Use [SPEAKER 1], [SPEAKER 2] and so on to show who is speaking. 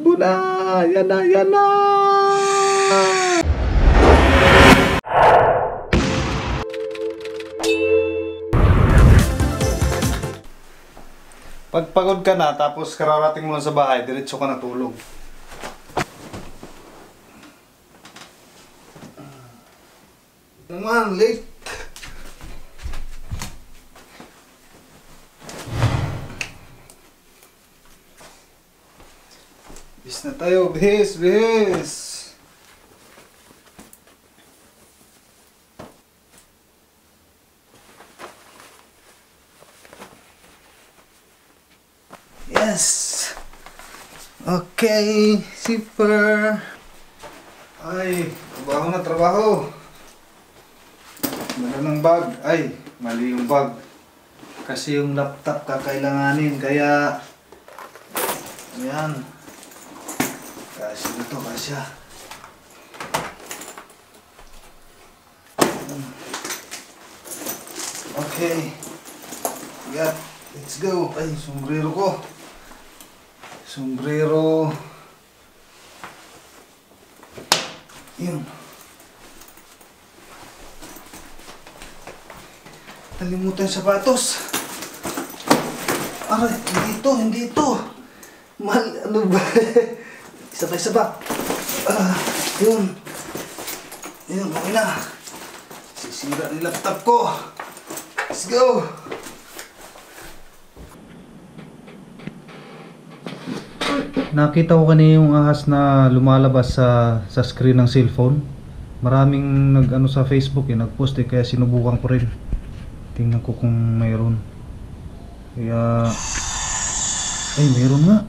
[SPEAKER 1] tumakbo na. Yan na, yan na. Pag pagod ka na, tapos kararating mo lang sa bahay, diretso ka na tulog. Naman, late. Bis na tayo, bis, bis. Yes. Okay, super. Ay, trabaho na trabaho. Meron ng bag. Ay, mali yung bag. Kasi yung laptop kakailanganin. Kaya, ayan. Kasi na to, kasya. Okay. Yeah, let's go. Ay, sombrero ko. Sombrero. Yun. Nalimutan yung sapatos. Aray, hindi ito, hindi ito. Ano ba? Isa pa. Yun. Yun, okay na. Sisira yung laptop ko. Let's go. Nakita ko kanina yung ahas na lumalabas sa screen ng cellphone. Maraming nag-ano sa Facebook nag-post kaya sinubukan ko rin. Tingnan ko kung mayroon. Kaya ay mayroon nga.